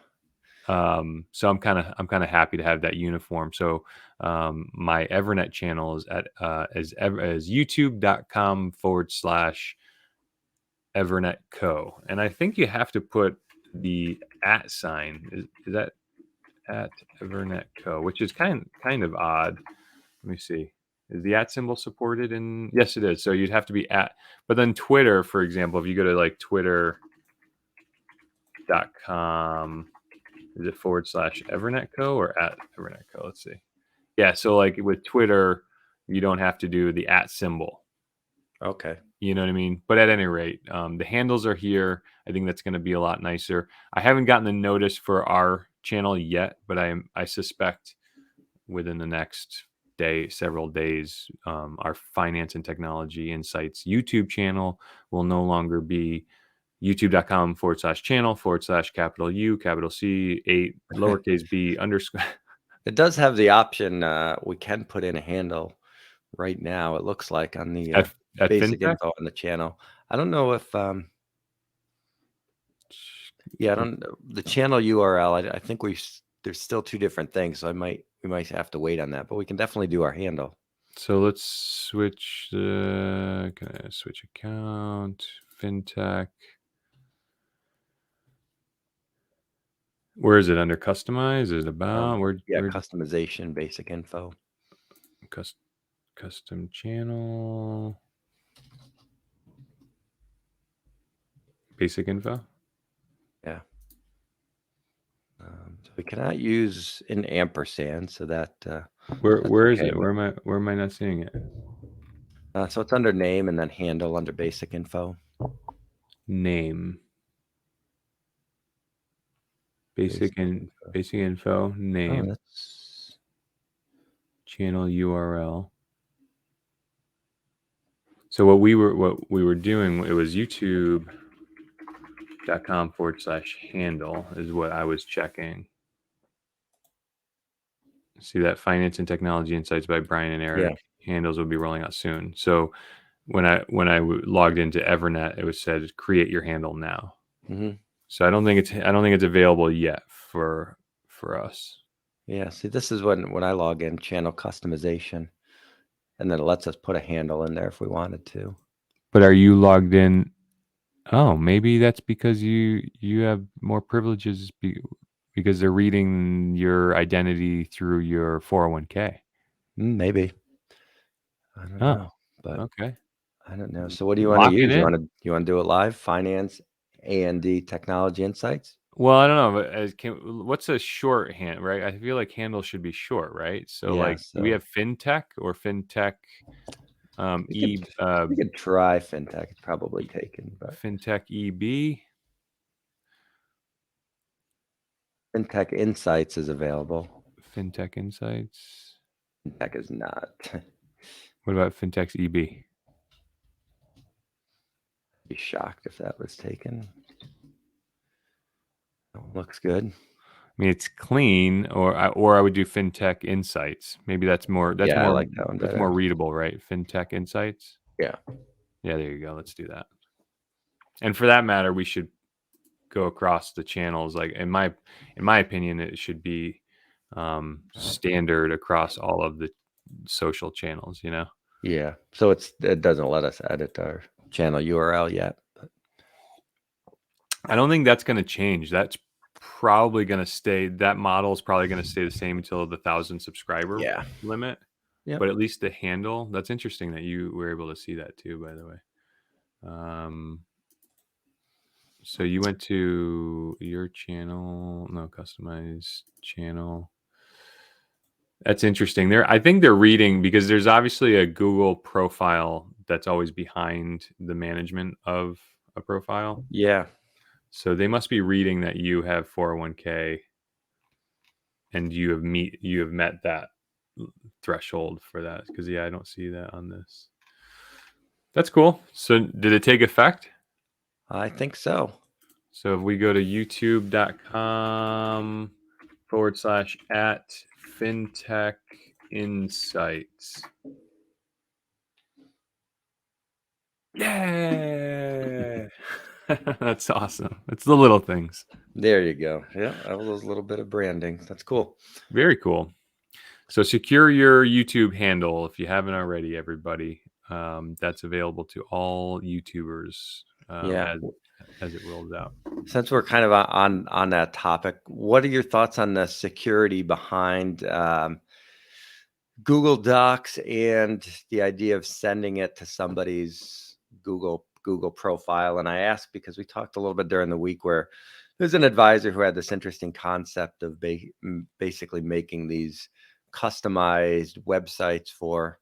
So I'm kind of happy to have that uniform. So my EVERNET channel is at as youtube.com/EVERNET Co. And I think you have to put the @ sign. Is that at EVERNET Co, which is kind of odd. Let me see. Is the @ symbol supported in? Yes, it is. So you'd have to be at. But then Twitter, for example, if you go to like twitter.com, is it /EVERNET Co or at EVERNET Co? Let's see. Yeah. So like with Twitter, you don't have to do the @ symbol. Okay. You know what I mean? But at any rate, the handles are here. I think that's going to be a lot nicer. I haven't gotten the notice for our channel yet, but I suspect within the next several days, our finance and technology insights YouTube channel will no longer be youtube.com/channel/ U C 8 lowercase b underscore. It does have the option. We can put in a handle right now. It looks like on the at basic FinTech. info on the channel. I don't know if yeah, I don't the channel URL. I think there's still two different things, so we might have to wait on that, but we can definitely do our handle. So let's switch can I switch account? FinTech. Where is it under customize? Is it about where Customization, basic info. Custom channel. Basic info. Yeah. So we cannot use an ampersand, so that where is it? Where am I not seeing it? So it's under name and then handle under basic info. Name. Basic info. Name. Channel URL. So what we were doing, it was youtube.com/handle is what I was checking. See that finance and technology insights by Brian and Eric. Yeah. Handles will be rolling out soon. So when I logged into EVERNET, it was said create your handle now. So I don't think it's available yet for us. Yeah. See, this is when I log in, channel customization, and then it lets us put a handle in there if we wanted to. But are you logged in? Oh, maybe that's because you have more privileges because they're reading your identity through your 401k. Maybe. I don't know. But okay. I don't know. So what do you want to use? You want to do it live? Finance, A&D, technology insights? Well, I don't know. But what's a shorthand, right? I feel like handle should be short, right? So do we have FinTech or FinTech? We could try FinTech. It's probably taken, but FinTech EB. FinTech Insights is available. FinTech Insights. FinTech is not. What about FinTech's EB? I'd be shocked if that was taken. Looks good. I mean, it's clean, or I would do FinTech Insights. Maybe that's more. I like that one better. That's more readable, right? FinTech Insights. Yeah. Yeah, there you go. Let's do that. And for that matter, we should go across the channels. Like in my opinion, it should be standard across all of the social channels. You know. Yeah. So it doesn't let us edit our channel URL yet. But I don't think that's going to change. That's probably going to stay. That model is probably going to stay the same until the 1,000 subscriber limit. Yeah. But at least the handle. That's interesting that you were able to see that too. By the way. So you went to your channel, no, customized channel. That's interesting. I think they're reading because there's obviously a Google profile that's always behind the management of a profile. Yeah. So they must be reading that you have 401k and you have met that threshold for that. Because I don't see that on this. That's cool. So did it take effect? I think so. So if we go to youtube.com/@fintech insights. Yeah. That's awesome. It's the little things. There you go. Yeah, that was a little bit of branding. That's cool. Very cool. So secure your YouTube handle if you haven't already, everybody. That's available to all YouTubers Yeah. as it rolls out. Since we're kind of on that topic, what are your thoughts on the security behind Google Docs and the idea of sending it to somebody's Google profile? And I ask because we talked a little bit during the week where there's an advisor who had this interesting concept of basically making these customized websites for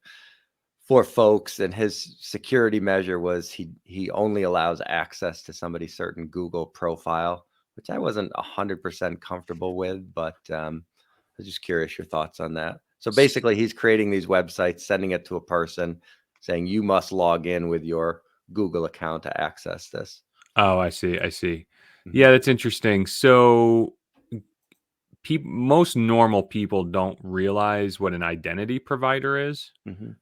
folks, and his security measure was he only allows access to somebody's certain Google profile, which I wasn't 100% comfortable with, but I was just curious your thoughts on that. So basically, he's creating these websites, sending it to a person, saying you must log in with your Google account to access this. Oh, I see. Mhm. Yeah, that's interesting. So most normal people don't realize what an identity provider is. Mhm.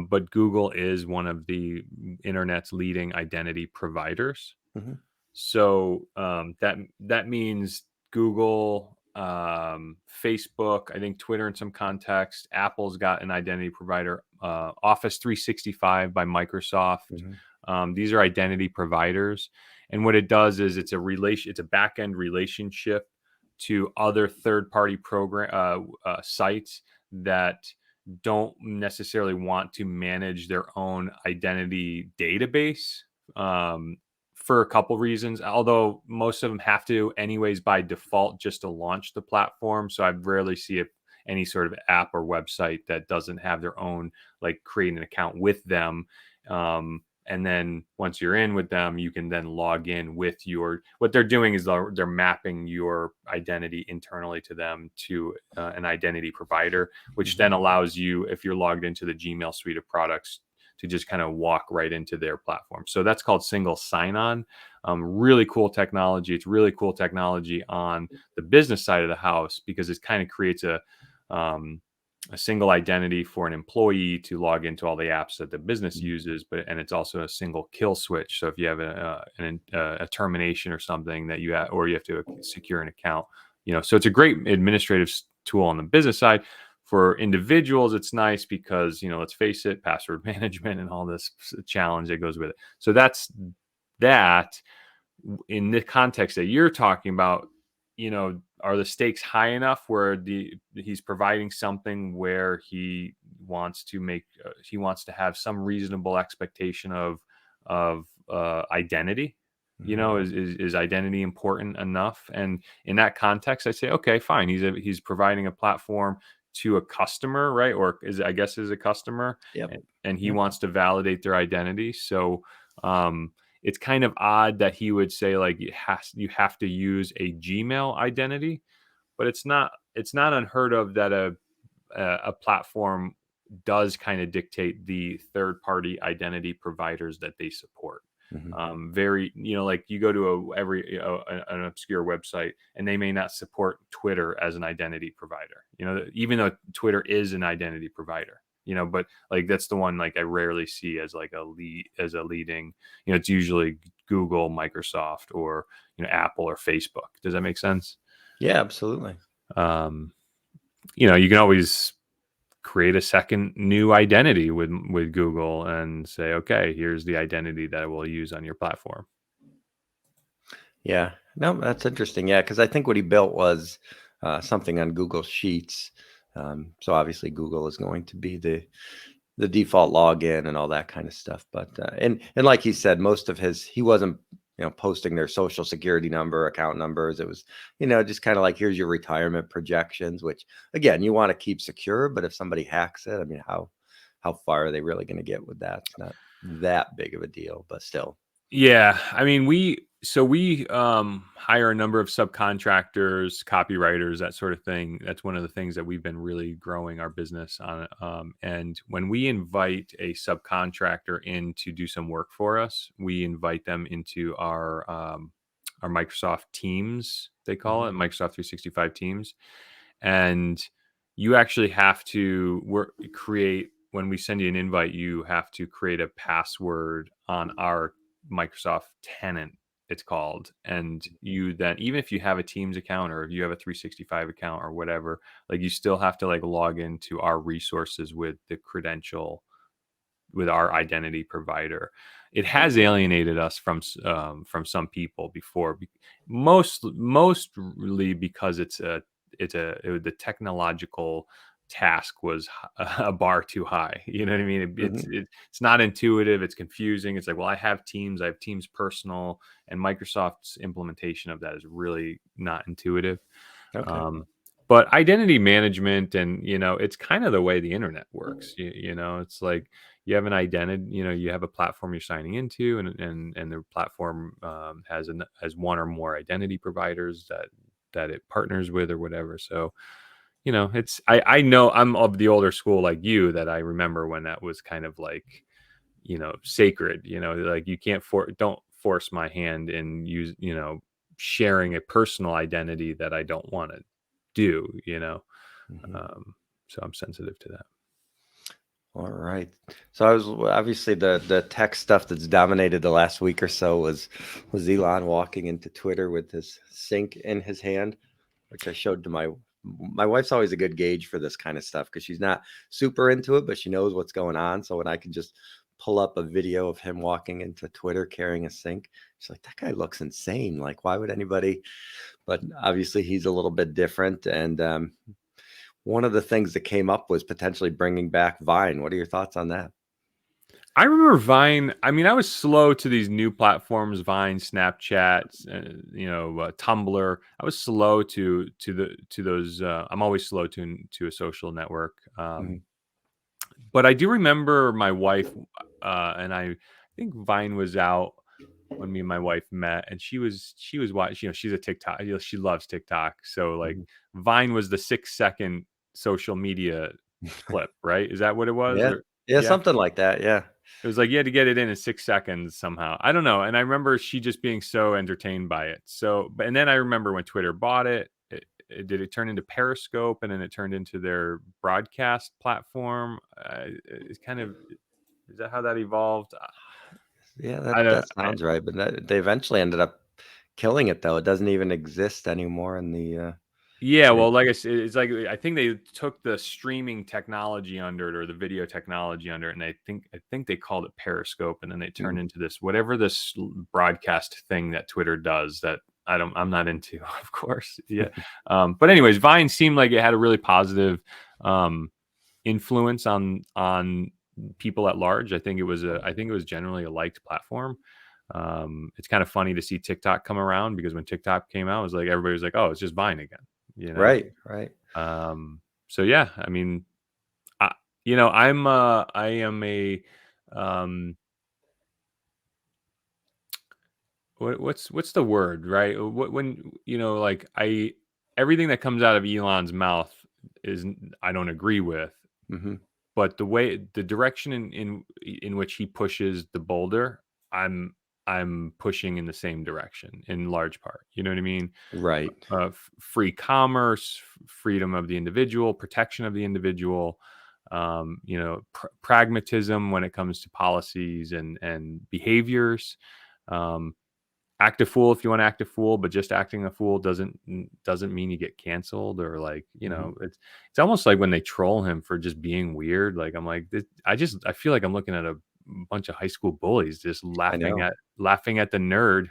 But Google is one of the internet's leading identity providers. Mhm. So that means Google, Facebook, I think Twitter in some context. Apple's got an identity provider, Office 365 by Microsoft. Mhm. These are identity providers, and what it does is it's a back end relationship to other third party program sites that don't necessarily want to manage their own identity database. For a couple reasons, although most of them have to anyways by default just to launch the platform. So I rarely see any sort of app or website that doesn't have their own, like create an account with them. And then once you're in with them, you can then log in with what they're doing is they're mapping your identity internally to them to an identity provider, which then allows you, if you're logged into the Gmail suite of products, to just kind of walk right into their platform. So that's called single sign-on. Really cool technology. It's really cool technology on the business side of the house because it kind of creates a single identity for an employee to log into all the apps that the business uses, and it's also a single kill switch. So if you have a termination or something that you have, or you have to secure an account, so it's a great administrative tool on the business side. For individuals, it's nice because, let's face it, password management and all this challenge that goes with it. So that's that. In the context that you're talking about, are the stakes high enough where he's providing something where he wants to have some reasonable expectation of identity? Is identity important enough? And in that context, I say, okay, fine. He's providing a platform to a customer, right? Or is a customer, Yep. and he Yep. wants to validate their identity. So it's kind of odd that he would say like you have to use a Gmail identity, but it's not unheard of that a platform does kind of dictate the third party identity providers that they support. Very, like you go to an obscure website and they may not support Twitter as an identity provider, even though Twitter is an identity provider, but like that's the one like I rarely see as like a leading, it's usually Google, Microsoft, or Apple or Facebook. Does that make sense? Yeah, absolutely. You can always create a second new identity with Google and say, okay, here's the identity that I will use on your platform. Yeah, no, that's interesting. Yeah, because I think what he built was something on Google Sheets. So obviously, Google is going to be the default login and all that kind of stuff. But and like he said, most of he wasn't posting their social security number, account numbers. It was just kind of like, here's your retirement projections, which again you want to keep secure. But if somebody hacks it, I mean, how far are they really going to get with that? It's not that big of a deal, but still. Yeah, I mean, we hire a number of subcontractors, copywriters, that sort of thing. That's one of the things that we've been really growing our business on. And when we invite a subcontractor in to do some work for us, we invite them into our Microsoft Teams, they call it Microsoft 365 Teams, and you actually have to create, when we send you an invite, you have to create a password on our Microsoft tenant, it's called. And you then, even if you have a Teams account or if you have a 365 account or whatever, like you still have to like log into our resources with the credential, with our identity provider. It has alienated us from some people before, mostly because the technological task was a bar too high. You know what I mean? It's not intuitive. It's confusing. It's like, well, I have Teams Personal, and Microsoft's implementation of that is really not intuitive. Okay. But identity management, and it's kind of the way the internet works. It's like you have an identity, you have a platform you're signing into, and the platform has one or more identity providers that it partners with or whatever. So it's, I know I'm of the older school like you, that I remember when that was kind of like sacred. Like you don't force my hand in sharing a personal identity that I don't want to do. So I'm sensitive to that. All right. So I was obviously the tech stuff that's dominated the last week or so was Elon walking into Twitter with his sink in his hand, which I showed to my wife's always a good gauge for this kind of stuff because she's not super into it, but she knows what's going on. So when I can just pull up a video of him walking into Twitter carrying a sink, she's like, that guy looks insane. Like, why would anybody? But obviously he's a little bit different. And one of the things that came up was potentially bringing back Vine. What are your thoughts on that? I remember Vine. I mean, I was slow to these new platforms, Vine, Snapchat, Tumblr. I was slow to those. I'm always slow to a social network. But I do remember my wife, and I think Vine was out when me and my wife met, and she was watching. She's a TikTok. She loves TikTok. So like Vine was the 6-second social media clip, right? Is that what it was? Yeah. Or Yeah, yeah. something like that. Yeah. It was like you had to get it in 6 seconds somehow. I don't know. And I remember she just being so entertained by it. So, and then I remember when Twitter bought it, did it turn into Periscope, and then it turned into their broadcast platform? It's kind of, is that how that evolved? Yeah, I don't. that sounds right. But they eventually ended up killing it, though. It doesn't even exist anymore in the Yeah, they well, like I said, it's like I think they took the streaming technology under it, or the video technology under it, and I think they called it Periscope, and then they turned into this whatever this broadcast thing that Twitter does that I'm not into, of course. Yeah. But anyways, Vine seemed like it had a really positive influence on people at large. I think it was generally a liked platform. It's kind of funny to see TikTok come around, because when TikTok came out, it was like everybody was like, "Oh, it's just Vine again." Right. So yeah, I mean, I am a um what's the word, right? When like everything that comes out of Elon's mouth is, I don't agree with, Hmm. but the direction in which he pushes the boulder, I'm pushing in the same direction in large part. You know what I mean? Right. Free commerce, freedom of the individual, protection of the individual, pragmatism when it comes to policies and behaviors. Um, Act a fool if you want to act a fool, but just acting a fool doesn't mean you get canceled, or like, Hmm. it's almost like when they troll him for just being weird. Like I'm like, I feel like I'm looking at a bunch of high school bullies just I know. laughing at the nerd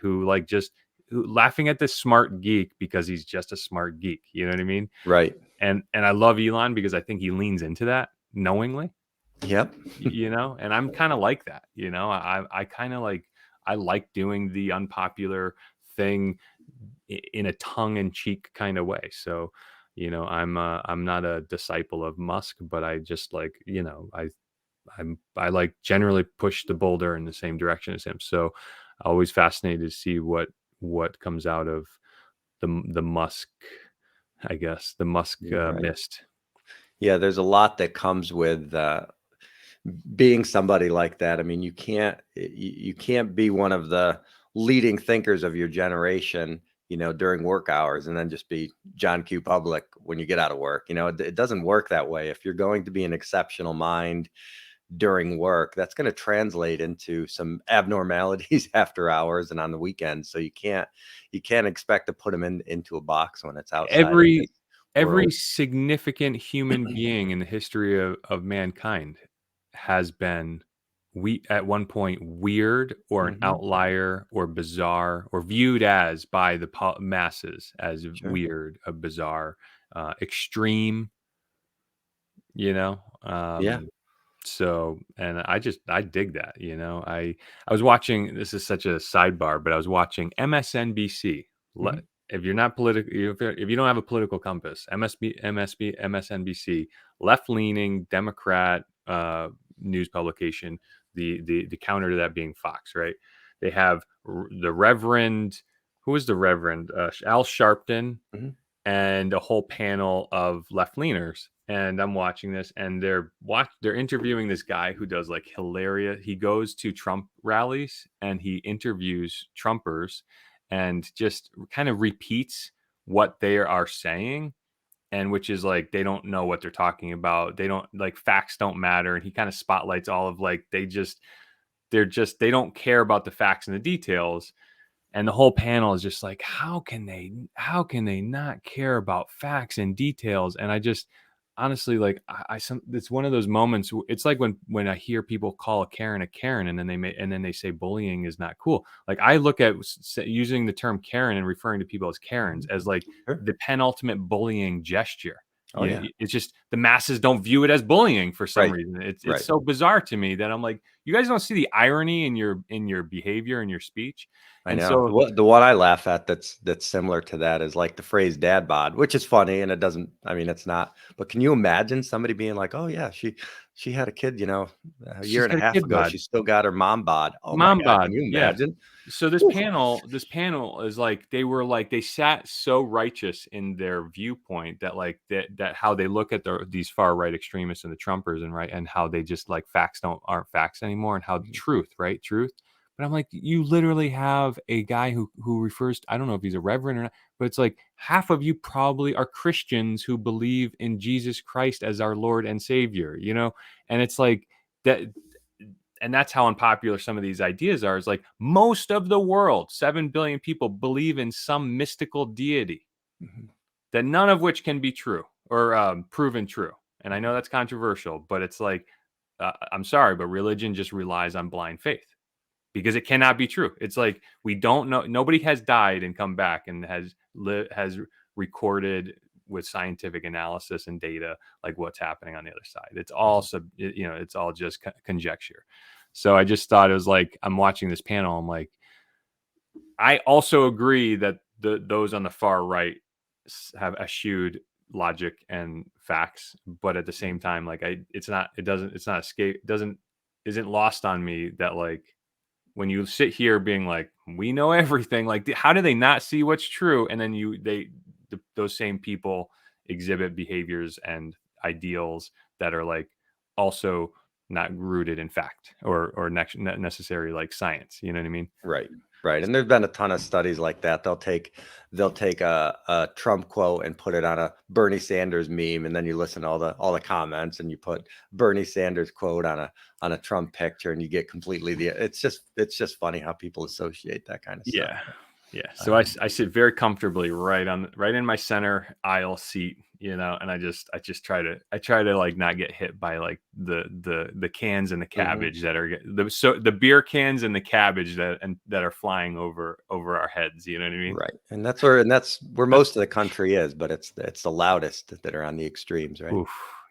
laughing at the smart geek because he's just a smart geek. You know what I mean? Right. And I love Elon because I think he leans into that knowingly, Yep. and I'm kind of like that. I kind of like, I like doing the unpopular thing in a tongue-in-cheek kind of way. So I'm not a disciple of Musk, but I just like, I like generally push the boulder in the same direction as him. So always fascinated to see what comes out of the Musk, I guess, the Musk You're right. mist. Yeah, there's a lot that comes with being somebody like that. I mean, you can't be one of the leading thinkers of your generation, during work hours, and then just be John Q. Public when you get out of work. It doesn't work that way. If you're going to be an exceptional mind during work, that's going to translate into some abnormalities after hours and on the weekends. So you can't expect to put them into a box when it's outside of this Every world. significant human being in the history of mankind has been at one point weird or an Mhm. outlier or bizarre or viewed as by the masses as Sure. weird, bizarre, extreme, you know. Yeah. So, and I dig that, I was watching, this is such a sidebar, but I was watching MSNBC. Mhm. If you're not political, if you don't have a political compass, MSNBC, left-leaning Democrat news publication, the counter to that being Fox, right? They have the Reverend, who is the Reverend? Al Sharpton, Mhm. and a whole panel of left-leaners. And I'm watching this, and they're interviewing this guy who does like hilarious. He goes to Trump rallies and he interviews Trumpers, and just kind of repeats what they are saying, and which is like they don't know what they're talking about. They don't, like, facts don't matter, and he kind of spotlights all of, like, they don't care about the facts and the details. And the whole panel is just like, how can they not care about facts and details? And I just honestly, like, it's one of those moments. It's like when I hear people call a Karen, and then they say bullying is not cool. Like, I look at using the term Karen and referring to people as Karens Mhm. as like Sure. the penultimate bullying gesture. Oh, yeah. It's just the masses don't view it as bullying for some Right. reason. It's Right. so bizarre to me that I'm like, you guys don't see the irony in your behavior and your speech. I And know. so The one I laugh at that's similar to that is like the phrase dad bod, which is funny, and it doesn't, I mean, it's not, but can you imagine somebody being like, "Oh yeah, she had a kid, a year she's and a got a half kid ago. bod, She still got her mom bod." Oh my mom God, can bod, you yeah. imagine? So Whew. this panel is like, they sat so righteous in their viewpoint that, like, that how they look at these far right extremists and the Trumpers, and how they just, like, facts aren't facts anymore, and how Mhm. truth. But I'm like, you literally have a guy who refers I don't know if he's a reverend or not, but it's like half of you probably are Christians who believe in Jesus Christ as our Lord and Savior, and it's like that. And that's how unpopular some of these ideas are. Is like, most of the world, 7 billion people, believe in some mystical deity, Mhm. that none of which can be true or proven true. And I know Mhm. that's controversial, but it's like, I'm sorry, but religion just relies on blind faith because it cannot be true. It's like, we don't know. Nobody has died and come back and has recorded with scientific analysis and data like what's happening on the other side. It's all Mhm. it's all just conjecture. So I just thought, it was like, I'm watching this panel. I'm like, I also agree that those on the far right have eschewed logic and facts, but at the same time, like, it's not escape, doesn't isn't lost on me that, like, when you sit here being like, we know everything, like, how do they not see what's true? And then those same people exhibit behaviors and ideals that are, like, also not rooted in fact or necessary, like, science. You know what I mean? Right. Right. And there's been a ton of studies like that. They'll take a Trump quote and put it on a Bernie Sanders meme, and then you listen to all the comments, and you put Bernie Sanders quote on a Trump picture, and you get completely it's just funny how people associate that kind of stuff. Yeah. Yeah. So Um, I sit very comfortably right in my center aisle seat, and I try to, like, not get hit by, like, the cans and the mhm. cabbage that are the beer cans and the cabbage that are flying over our heads. You know what I mean? Right. And that's where most of the country is, but it's the loudest that are on the extremes, right? Oof.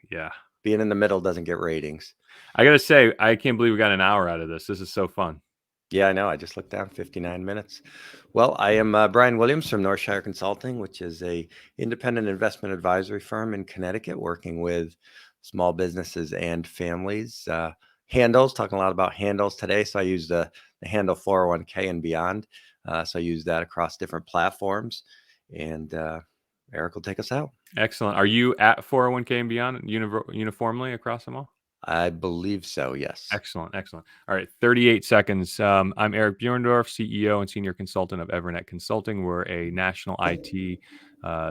Yeah. Being in the middle doesn't get ratings. I gotta say, I can't believe we got an hour out of this. This is so fun. Yeah, I know. I just looked down 59 minutes. Well, I am Brian Williams from Northshire Consulting, which is a independent investment advisory firm in Connecticut, working with small businesses and families. Handles, talking a lot about handles today. So I use the handle 401k and beyond. So I use that across different platforms. And Eric will take us out. Excellent. Are you at 401k and beyond uniformly across them all? I believe so. Yes. Excellent. Excellent. All right. 38 seconds. I'm Eric Buhrendorf, CEO and Senior Consultant of EVERNET Consulting. We're a national IT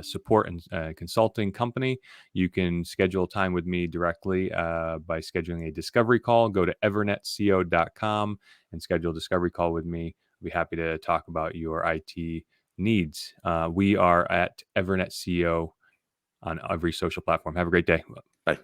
support and consulting company. You can schedule time with me directly by scheduling a discovery call. Go to evernetco.com and schedule a discovery call with me. I'll be happy to talk about your IT needs. We are at EVERNET CEO on every social platform. Have a great day. Bye.